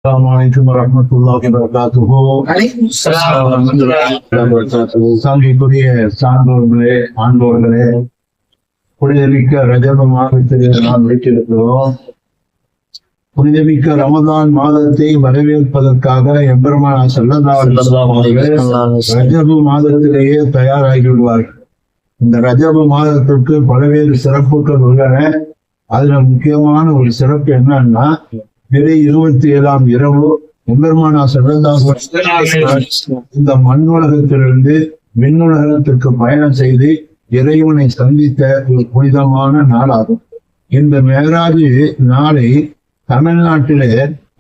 السلام عليكم ورحمة الله وبركاته. சாங்கிக்குரிய சான்றோர்களே, ஆண்டோர்களே, புனிதமிக்க ரஜப மாதத்தில் நாம் வீட்டிருக்கிறோம். புனிதமிக்க ரமதான் மாதத்தை வரவேற்பதற்காக எம்பெருமானார் ஸல்லல்லாஹு அலைஹி வஸல்லம் ரஜப மாதத்திலேயே தயாராகி விடுவார்கள். இந்த ரஜப மாதத்திற்கு பல்வேறு சிறப்புகள் உள்ளன. அதுல முக்கியமான ஒரு சிறப்பு என்னன்னா, பிறை 27ஆம் இரவு எம்பெருமானார் ஸல்லல்லாஹு அலைஹி வஸல்லம் இந்த மண்ணுலகத்திலிருந்து விண்ணுலகத்திற்கு பயணம் செய்து இறைவனை சந்தித்த ஒரு புனிதமான நாளாகும். இந்த மேராஜ் நாளை தமிழ்நாட்டிலே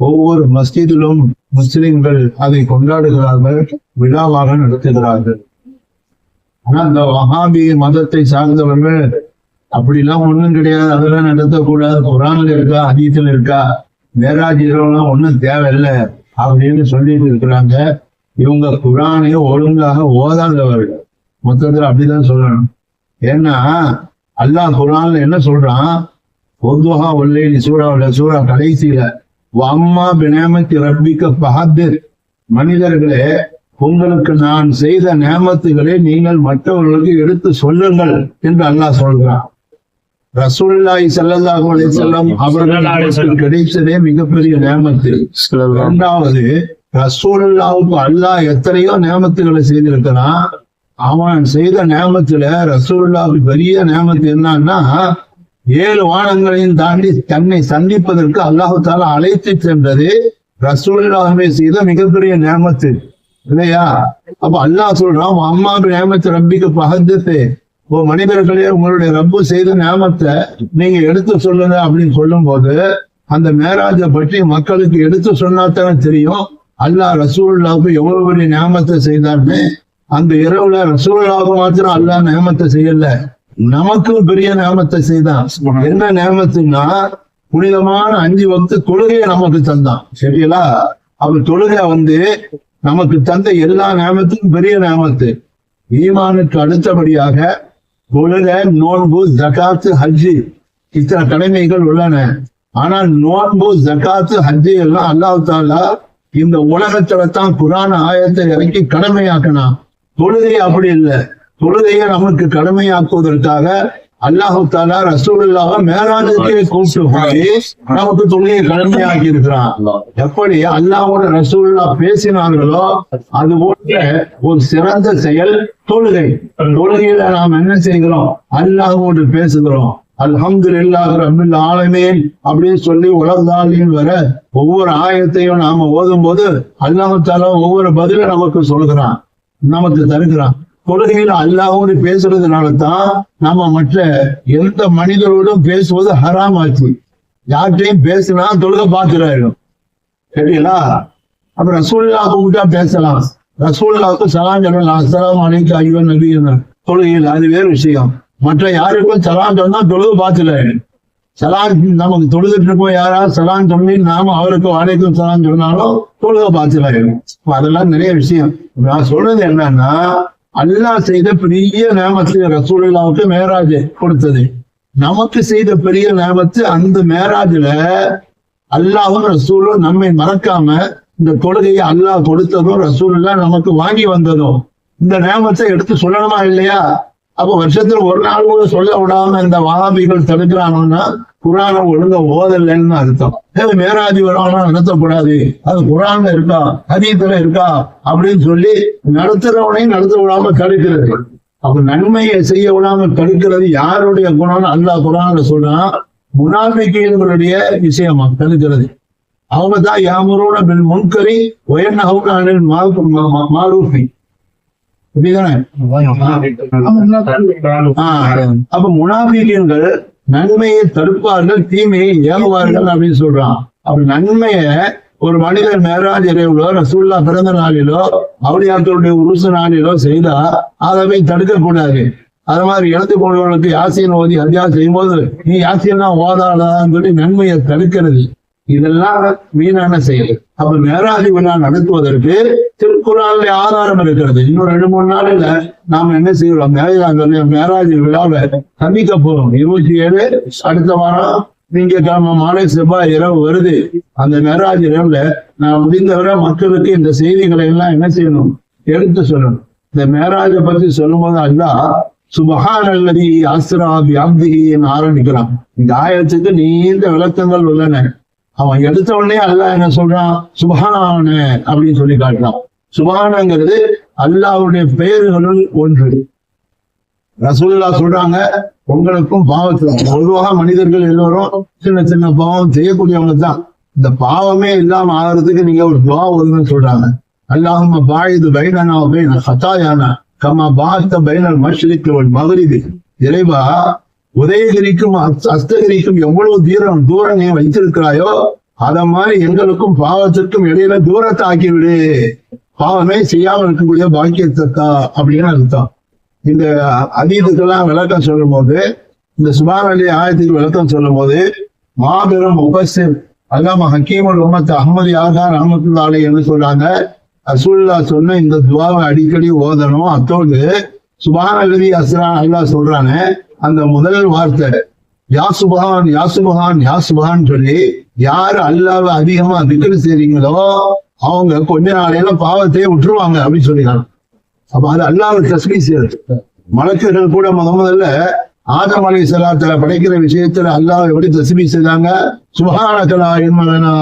ஒவ்வொரு மஸ்ஜிதிலும் முஸ்லிம்கள் அதை கொண்டாடுகிறார்கள், விழாவாக நடத்துகிறார்கள். ஆனா இந்த வஹாபி மதத்தை சார்ந்தவர்கள் அப்படிலாம் ஒண்ணும் கிடையாது, அதெல்லாம் நடத்தக்கூடாது, குர்ஆன்ல இருக்கா ஹதீஸ்ல இருக்கா, மேராஜ் இரவுலாம் ஒன்றும் தேவையில்லை அப்படின்னு சொல்லிட்டு இருக்கிறாங்க. இவங்க குர்ஆனை ஒழுங்காக ஓதாதவர்கள், மொத்தத்தில் அப்படிதான் சொல்லணும். ஏன்னா அல்லாஹ் குர்ஆன்ல என்ன சொல்றான், பொதுவா ஒல்லைலி சூறா கடைசியில அம்மா பினேமத்தி ரப்பிக்க பஹத்திர், மனிதர்களே உங்களுக்கு நான் செய்த நேமத்துகளை நீங்கள் மற்றவர்களுக்கு எடுத்து சொல்லுங்கள் என்று அல்லாஹ் சொல்கிறான். ரசூலுல்லாஹி ஸல்லல்லாஹு அலைஹி வஸல்லம் அவர்களுக்கு கிடைத்ததே மிகப்பெரிய நேமத்து. இரண்டாவது, ரசூலுல்லாஹுக்கு அல்லாஹ் எத்தனையோ நேமத்துகளை செய்திருக்கிறான். அவன் செய்த நேமத்துல ரசூலுல்லாஹுக்கு பெரிய நேமத்து என்னன்னா, 7 வானங்களையும் தாண்டி தன்னை சந்திப்பதற்கு அல்லாஹு தஆலா அழைத்து சென்றது ரசூலுல்லாஹுவே செய்த மிகப்பெரிய நேமத்து இல்லையா? அப்ப அல்லாஹ் சொல்றான், அம்மா நேமத்து ரப்பிக்கு பஹத்தே, ஓ மனிதர்களே உங்களுடைய ரப்பு செய்த நேமத்தை நீங்க எடுத்து சொல்லுங்க அப்படின்னு சொல்லும் போது, அந்த மேராஜை பற்றி மக்களுக்கு எடுத்து சொன்னாத்தானே தெரியும் அல்லாஹ் ரசூலுல்லாஹுக்கு எவ்வளவு பெரிய நேமத்தை செய்தான்னு. அந்த இரவுல ரசூலுல்லாஹுக்கு மாத்திரம் அல்லாஹ் நேமத்தை செய்யல, நமக்கும் பெரிய நேமத்தை செய்தான். என்ன நேமத்துன்னா, புனிதமான 5 வக்து தொழுகையை நமக்கு தந்தான். சரிங்களா? அவர் தொழுகை நமக்கு தந்த எல்லா நேமத்துக்கும் பெரிய நேமத்து. ஈமானுக்கு அடுத்தபடியாக தொழுகை, நோன்பு, ஜகாத்து, ஹஜ்ஜி, இத்தனை கடமைகள் உள்ளன. ஆனால் நோன்பு, ஜகாத்து, ஹஜ்ஜி எல்லாம் அல்லாஹ் தஆலா இந்த உலகத்துல தான் குர்ஆன் ஆயத்தை இறக்கி கடமையாக்கினான். தொழுகை அப்படி இல்லை. தொழுகையை நமக்கு கடமையாக்குவதற்காக அல்லாஹ் தஆலா ரசூலுல்லாஹ் மேராஜுக்கே கூப்பிட்டு போய் நமக்கு தொழுகையை கடமையாக்கி இருக்கிறான். எப்படி அல்லாஹ்வோட ரசூலுல்லாஹ் பேசினார்களோ அது போன்ற ஒரு சிறந்த செயல் தொழுகை. தொழுகையில நாம் என்ன செய்கிறோம், அல்லாஹ்வோடு பேசுகிறோம். அல்ஹம்துலில்லாஹி ரப்பில் ஆலமீன் அப்படின்னு சொல்லி உலகதாலின் வர ஒவ்வொரு ஆயத்தையும் நாம ஓதும் போது அல்லாஹ் தஆலா ஒவ்வொரு பதில நமக்கு சொல்கிறான், நமக்கு தருகிறான். தொழுகையில அல்லாஹ்வோடு பேசுறதுனால தான் நம்ம மற்ற எந்த மனிதரோடும் பேசுவது ஹராம் ஆச்சு. யார்கிட்டையும் பேசினா தொழுகை பாத்துறாயிடும். சரிங்களா? அப்ப ரசூலுல்லாஹ் கூப்பிட்டா பேசலாம், ரசூலுல்லாஹ்க்கு சலாம் சொல்லலாம், அஸ்ஸலாமு அலைக்கும் அய்யுஹன் நபி, தொழுகையில் அது வேறு விஷயம். மற்ற யாருக்கும் சலாம் சொன்னா தொழுகை பாத்துறாயிடும். சலாம் நமக்கு தொழுதுட்டு இருக்கோம், யாராவது சலாம் சொல்லி நாம அவருக்கு வலைக்கும் சலாம் சொன்னாலும் தொழுகை பாத்துறாயிடும். அதெல்லாம் நிறைய விஷயம். நான் சொல்றது என்னன்னா, அல்லாஹ் செய்த பெரிய நேமத்து ரசூலுல்லாஹ்வுக்கு மேராஜ் கொடுத்தது. நமக்கு செய்த பெரிய நேமத்து அந்த மேராஜ்ல அல்லாஹ்வும் ரசூலும் நம்மை மறக்காம இந்த தொழுகையை அல்லாஹ் கொடுத்ததும் ரசூலுல்லாஹ் நமக்கு வாங்கி வந்ததும் இந்த நேமத்தை எடுத்து சொல்லணுமா இல்லையா? அப்போ வருஷத்துல ஒரு நாள் கூட சொல்ல விடாம இந்த வஹாபிகள் தடுக்கிறாங்கன்னா குர்ஆனை ஒழுங்கா ஓதலைன்னு அர்த்தம். மேராஜ் விழாலாம் நடத்தக்கூடாது, அது குர்ஆன்ல இருக்கா ஹதீஸ்ல இருக்கா அப்படின்னு சொல்லி நடத்துறவனையும் நடத்த விடாம தடுக்கிறது. அப்ப நன்மையை செய்ய விடாம தடுக்கிறது யாருடைய குணம்னு அல்லாஹ் குர்ஆன்ல சொல்றான், முனாஃபிகீன்களுடைய விஷயமா தடுக்கிறது. அவங்க தான் யாமுரூன பில் முன்கரி வயன்ஹவுன அனில் மாரூஃபி. அப்ப முனாஃபிகீன்கள் நன்மையை தடுப்பார்கள், தீமையை ஏவுவார்கள் அப்படின்னு சொல்றான். அப்ப நன்மைய ஒரு மனிதர் மேராஜ் இரவுலோ ரசூலுல்லாஹ் பிறந்த நாளிலோ அவுலியாக்களுடைய உருசு நாளிலோ செய்தா அதை தடுக்க கூடாது. அது மாதிரி இழந்து போனவர்களுக்கு யாசீன் ஓதி ஹஜ்ஜா செய்யும் போது நீ யாசீன்லாம் ஓதாதான்னு சொல்லி நன்மையை தடுக்கிறது. இதெல்லாம் வீணான செயல். அப்ப மேராஜ் விழா நடத்துவதற்கு திருக்குர்ஆன்ல ஆதாரம் இருக்கிறது. இன்னும் 2-3 நாளில நாம என்ன செய்யறோம், மேராஜ் விழாவை சந்திக்க போறோம். 27 அடுத்த வாரம் திங்கட்கிழமை மாலை செவ்வாய் இரவு வருது. அந்த மேராஜ் இரவுல நான் முடிந்தவரை மக்களுக்கு இந்த செய்திகளை எல்லாம் என்ன செய்யணும், எடுத்து சொல்லணும். இந்த மேராஜை பத்தி சொல்லும் போது அல்லாஹ் சுபஹானல்லதி அஸ்ரா பிஅப்திஹின்னு ஆரம்பிக்கிறான். இந்த ஆயத்துக்கு நீண்ட விளக்கங்கள் உள்ளன. அவன் எடுத்த உடனே அல்லாஹ் என்ன சொல்றான், சுபஹான அப்படின்னு சொல்லி காட்டுறான். சுபஹானங்கிறது அல்லாஹ்வுடைய பெயர்களுள் ஒன்று. ரசூலுல்லாஹ் சொல்றாங்க, உங்களுக்கும் பாவத்துக்கும், பொதுவாக மனிதர்கள் எல்லோரும் சின்ன சின்ன பாவம் செய்யக்கூடியவங்க தான். இந்த பாவமே இல்லாம ஆகிறதுக்கு நீங்க ஒரு துவா ஓதுன்னு சொல்றாங்க. அல்லாஹும்ம பாயிது பைனனா வ பைன ஹதாயானா கமா பாஅத்த பைனல் மஷ்ரிகி வல் மக்ரிபி. இறைவா, உதயகிரிக்கும் அஸ்தகிரிக்கும் எவ்வளவு தூரம் நீ வைத்திருக்கிறாயோ அத மாதிரி எங்களுக்கும் பாவத்திற்கும் இடையில தூரத்தை ஆக்கிவிடு. பாவமே செய்யாமல் இருக்கக்கூடிய பாக்கியத்தா அப்படின்னு அர்த்தம். இந்த அதீதுக்கெல்லாம் விளக்கம் சொல்லும் போது, இந்த சுப்ஹானல்லி ஆயத்துக்கு விளக்கம் சொல்லும் போது மாபெரும் முஃபஸ்ஸிர் அல்லாமா ஹக்கீமுல் உம்மத் அஹ்மது யாஹ்யா ரஹ்மத்துல்லாஹி அலைஹி என்று சொல்றாங்க. ரசூலுல்லாஹ் சொன்ன இந்த துவாவை அடிக்கடி ஓதணும். அத்தோடு சுப்ஹானல்லதி அஸ்ரா அல்லாஹ் சொல்றானே அந்த முதல் வார்த்தை யா சுப்ஹான் யா சுப்ஹான் யா சுப்ஹான் சொல்லி யாரு அல்லாஹ்வை அதிகமா திக்ர் செய்றீங்களோ அவங்க கொஞ்ச நாளையில பாவத்தையே விட்டுருவாங்க அப்படின்னு சொல்லிடுறாங்க. அப்ப அது அல்லாஹ்வை தஸ்பீஹ் செய்யறது. மலக்குகள் கூட முதல்ல ஆதம் அலைஹிஸ்ஸலாத்துல படைக்கிற விஷயத்துல அல்லாஹ் எப்படி தஸ்பீஹ் செய்தாங்க, சுப்ஹானக லா இல்ம லனா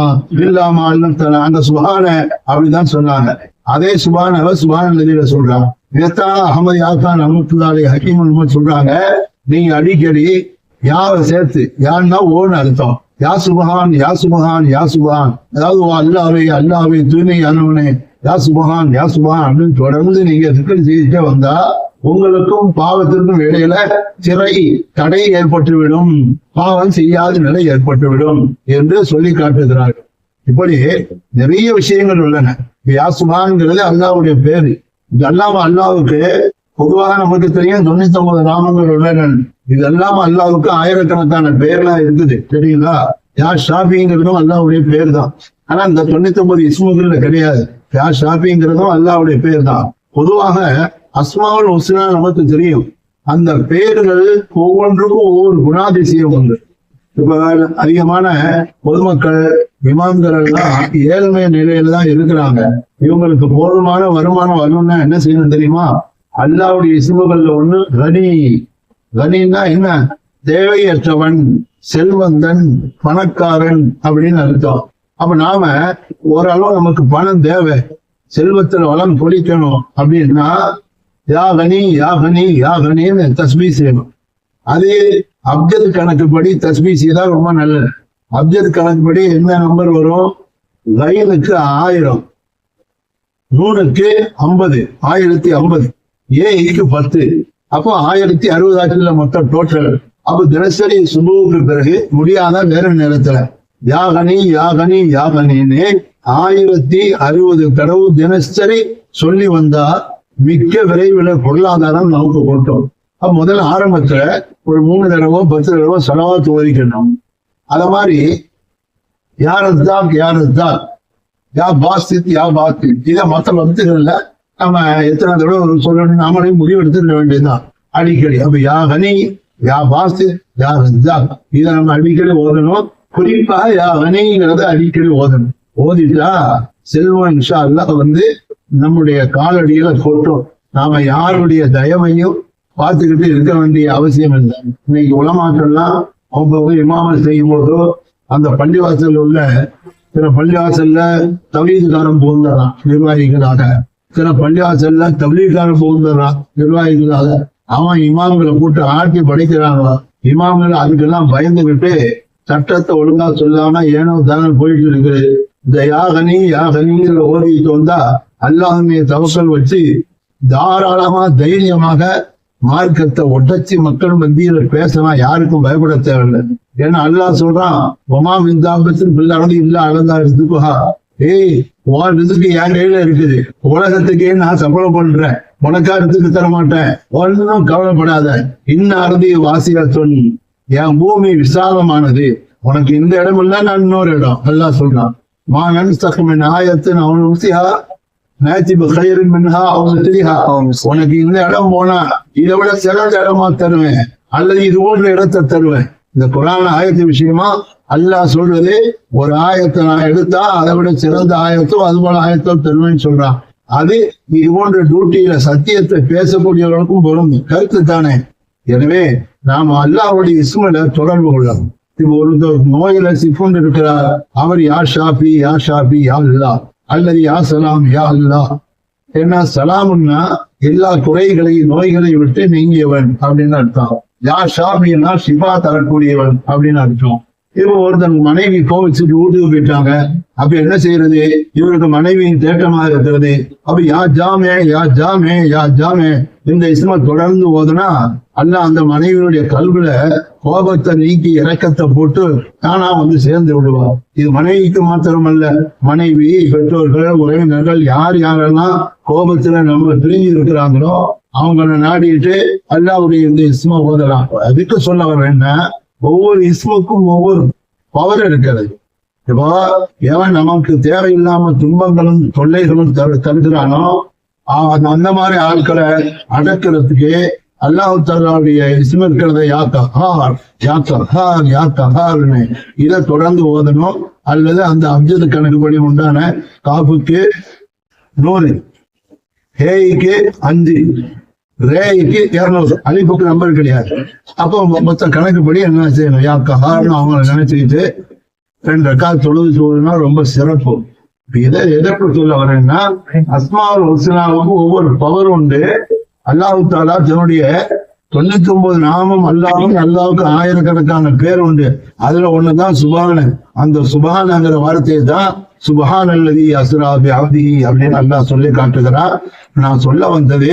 இல்லா மா அல்லம்தனா, அந்த சுப்ஹான அப்படிதான் சொன்னாங்க. அதே சுப்ஹானவ சுப்ஹானல்லதில சொல்றாங்க. இதைத்தான் அஹ்மது யாஹ்கான் ரஹ்மத்துல்லாஹி அலைஹி ஹக்கீமுல் உம்மத் சொல்றாங்க. நீங்க அடிக்கடி யாவை சேர்த்து, யான்னா ஓன்னு அர்த்தம், யா சுப்ஹான் யா சுப்ஹான் யா சுப்ஹான், அதாவது அல்லாஹ்வே அல்லாஹ்வே தூய்மையானவனே யா சுப்ஹான் யா சுப்ஹான் அப்படின்னு தொடர்ந்து நீங்க திக்ர் செய்துட்டே வந்தா உங்களுக்கும் பாவத்திற்கும் இடையில தடை ஏற்பட்டுவிடும், பாவம் செய்யாத நிலை ஏற்பட்டுவிடும் என்று சொல்லி காட்டுகிறார்கள். இப்படி நிறைய விஷயங்கள் உள்ளன. யா சுப்ஹான்ங்கிறது அல்லாஹ்வுடைய பேரு. இது அல்லாம அல்லாஹ்வுக்கு பொதுவாக நமக்கு தெரியும் 99 நாமங்கள் உள்ளன. இது அல்லாம அல்லாஹ்வுக்கு ஆயிரக்கணக்கான பெயர்லாம் இருக்குது, தெரியுங்களா? யா ஷாஃபிங்கிறதும் அல்லாஹ்வுடைய பேர் தான். ஆனா இந்த 99 இஸ்முகள்ல கிடையாது. யா ஷாஃபிங்கிறதும் அல்லாஹ்வுடைய பேர் தான். பொதுவாக அஸ்மாவுல் ஹுஸ்னா நமக்கு தெரியும். அந்த பெயர்கள் ஒவ்வொன்றுக்கும் ஒவ்வொரு குணாதிசயம் உண்டு. இப்ப அதிகமான பொதுமக்கள் இமாம்கள் எல்லாம் ஏழ்மை நிலையில தான் இருக்கிறாங்க. இவங்களுக்கு போதுமான வருமானம் வரணும்னா என்ன செய்யணும் தெரியுமா? அல்லாஹ்வுடைய இஸ்முகள்ல ஒண்ணு கனி. கனின்னா என்ன? தேவையற்றவன், செல்வந்தன், பணக்காரன் அப்படின்னு அர்த்தம். அப்ப நாம ஓரளவு நமக்கு பணம் தேவை, செல்வத்தில் வளம் கொளிக்கணும் அப்படின்னா யா கனி யா கனி யா கனின்னு தஸ்பீஹ் செய்யணும். அது அப்ஜத் கணக்குப்படி தஸ்பீஹ் செய்தா ரொம்ப நல்லது. அப்ஜத் கணக்குப்படி என்ன நம்பர் வரும்? கைனுக்கு 1000, நூனுக்கு 50, 1050, ஏக்கு 10, அப்போ 1060 ஆச்சுல மொத்தம் டோட்டல். அப்போ தினசரி சுபுவுக்கு பிறகு முடியாத வேற நேரத்துல யா கனி யா கனி யா கனின்னு 1060 தடவை தினசரி சொல்லி வந்தா மிக்க விரைவில் பொருளாதாரம் நமக்கு கொட்டும். அப்ப முதல்ல ஆரம்பத்துல ஒரு 3 தடவை 10 தடவை ஸலவாத் ஓதிக்கணும். அத மாதிரி யாரத்தான் யாரத்தான் யா பாஸ்தித் யா பாஸ்தித், இதை மற்ற பக்தர்கள்ல நம்ம எத்தனை தடவை சொல்லணும் நாமளே முடிவெடுத்துட வேண்டியதுதான் அடிக்கடி. அப்ப யா கனி யா பாஸ்தித் யா ரத்தான் இதை நம்ம அடிக்கடி ஓதணும். குறிப்பா யா கனிங்கிறத அடிக்கடி ஓதணும். ஓதிட்டா செல்வம் இன்ஷா அல்லாஹ் நம்முடைய காலடியில கொட்டும். நாம யாருடைய தயவையும் பார்த்துக்கிட்டு இருக்க வேண்டிய அவசியம் இல்லை. இன்னைக்கு உலமாக்கள்லாம் அவங்க இமாமல் செய்யும் போதோ அந்த பள்ளிவாசல் உள்ள சில பள்ளிவாசல்ல தவீதுக்காரன் புகுந்துறான் நிர்வாகிகளாக, சில பள்ளிவாசல்ல தவீதுக்காரன் புகுந்துறான் நிர்வாகிகளாக. அவன் இமாம்களை கூட்டு ஆட்டி படிக்கிறாங்க. இமாம்கள் அதுக்கெல்லாம் பயந்துகிட்டு சட்டத்தை ஒழுங்கா சொல்லாம ஏனோ தானே போயிட்டு இருக்குது. இந்த யாகனிங்கிற ஓதிட்டு வந்தா அல்லாஹ்வுடைய தவக்கல் வச்சு தாராளமா தைரியமாக மார்க்கத்தை ஒட்டச்சி மக்கள் மத்தியில பேசலாம். யாருக்கும் பயப்பட தேவையில்லை. ஏன்னா அல்லாஹ் சொல்றான், ஒமா மிந்தாபத்தின் பிள்ளானது இல்ல அளந்தா இருக்குஹா. ஏய், உன் இதுக்கு என் கையில இருக்குது, உலகத்துக்கே நான் சம்பளம் பண்றேன், உனக்காரத்துக்கு தர மாட்டேன், ஒன்னும் கவலைப்படாத. இன்னும் அறுதிய வாசியா சொல்லி என் பூமி விசாலமானது, உனக்கு இந்த இடம் இல்ல நான் இன்னொரு இடம். அல்லாஹ் சொல்றான், மா நன்ஸ்தக்மின் ஆயத்தின் அவன் உசிஹா உனக்கு இந்த இடம் போனா இதை விட சிறந்த இடமா தருவேன், அல்லது இது போன்ற இடத்தை தருவேன். இந்த குர்ஆன் ஆயத்து விஷயமா அல்லாஹ் சொல்றது, ஒரு ஆயத்தை நான் எடுத்தா அதை விட சிறந்த ஆயத்தோ அது போல ஆயத்தோ தருவேன்னு சொல்றான். அது இது போன்ற டியூட்டியில சத்தியத்தை பேசக்கூடியவர்களுக்கும் பொருள் கருத்து தானே. எனவே நாம் அல்லாஹ்வுடைய இஸ்மில தொடர்பு கொள்ளலாம். இப்போ ஒரு நோயில சிக்கொண்டு இருக்கிறார், அவர் யா ஷாஃபி யா ஷாஃபி யா அல்லாஹ் அல்லது யா சலாம் யா அல்லாஹ். ஏன்னா சலாம்னா எல்லா குறைகளையும் நோய்களை விட்டு நீங்கியவன் அப்படின்னு அர்த்தம். யா ஷாஃபின்னா ஷிஃபா தரக்கூடியவன் அப்படின்னு அர்த்தம். இப்போ ஒருத்தன் மனைவி கோவிச்சுட்டு வீட்டுக்கு போயிட்டாங்க, அப்ப என்ன செய்யறது? இவருக்கு மனைவியின் தேட்டமா இருக்கிறது. அப்ப யா ஜாமே யா ஜாமே யா ஜாமே இந்த இஸ்ம தொடர்ந்து ஓதுனா அல்லாஹ் அந்த மனைவியுடைய கல்வில கோபத்தை நீக்கி இரக்கத்தை போட்டு தானா வந்து சேர்ந்து விடுவார். இது மனைவிக்கு மாத்திரமல்ல, மனைவி, பெற்றோர்கள், உறவினர்கள் யாரெல்லாம் கோபத்துல நம்ம பிரிஞ்சு இருக்கிறாங்களோ அவங்கள நாடிட்டு அல்லாஹ்வுடைய இந்த இஸ்ம ஓதலாம். அதுக்கு சொல்ல வர என்ன, ஒவ்வொரு இஸ்முக்கும் ஒவ்வொரு பவர் இருக்கிறது. இப்போ எவன் நமக்கு தேவையில்லாம துன்பங்களும் தொல்லைகளும் தருகிறானோ அந்த மாதிரி ஆட்களை அடக்கிறதுக்கு அல்லாஹ் தஆலாவுடைய இஸ்ம இருக்கிறத யா கஹார் யா கஹார் யா கஹார்னு இதை தொடர்ந்து ஓதணும். அல்லது அந்த அப்ஜது கணக்குப்படி உண்டான காப்புக்கு 100, ஹேய்க்கு 5, ரேய்க்கு 200, அலிப்புக்கு நம்பர் கிடையாது. அப்போ மொத்த கணக்குப்படி என்ன செய்யணும்? யா கஹார்னு அவங்கள நினைச்சுக்கிட்டு 2 ரக்காத் தொழுது சொல்லுனா ரொம்ப சிறப்பு. இதை எதற்கு சொல்ல வரேன்னா, அஸ்மாவுல் ஹுஸ்னாவுக்கு ஒவ்வொரு பவர் உண்டு. அல்லாஹ் தஆலா தன்னுடைய 99 நாமம் அல்லாஹ்வுக்கு ஆயிரக்கணக்கான பேர் உண்டு. அதுல ஒண்ணுதான் சுபான. அந்த சுபானங்கிற வார்த்தையை தான் சுபஹான் அல்லதி அஸ்ரா பி அப்திஹி அப்படின்னு அல்லாஹ் சொல்லி காட்டுகிறார். நான் சொல்ல வந்தது,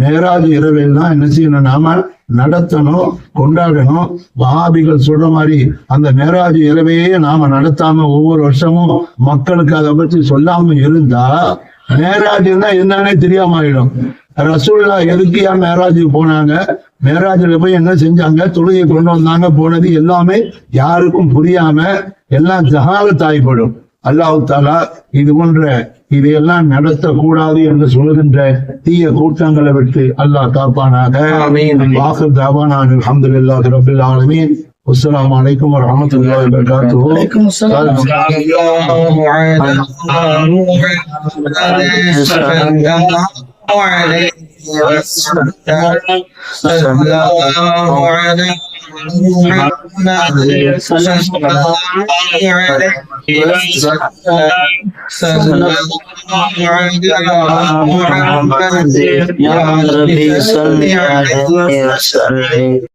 மேராஜ் இரவில் தான் என்ன செய்யணும்? நாம நடத்தணும், கொண்டாடணும். வஹாபிகள் சொல்ற மாதிரி அந்த மேராஜ் இரவையே நாம நடத்தாம ஒவ்வொரு வருஷமும் மக்களுக்கு அதை பற்றி சொல்லாம இருந்தா மேராஜ்னா என்னன்னே தெரியாம ஆயிடும். ரசூலுல்லாஹ் எதுக்கு ஏன் மேராஜுக்கு போனாங்க, மேராஜில் போய் என்ன செஞ்சாங்க, தொழுகை கொண்டு வந்தாங்க, போனது எல்லாமே யாருக்கும் புரியாம எல்லாம் ஜஹாலத்தாய்ப்படும். அல்லாஹ் தஆலா இது போன்ற இதையெல்லாம் நடத்தக்கூடாது என்று சொல்லுகின்ற தீய கூட்டங்களை விட்டு அல்லாஹ் காப்பானாக. வாஹிர் தஅவானா அல்ஹம்துலில்லாஹி ரப்பில் ஆலமீன். அஸ்ஸலாமு அலைக்கும் வரஹ்மத்துல்லாஹி வபரகாத்துஹு. வலைக்கும் அஸ்ஸலாம். يا ربي صل عليه وسلم.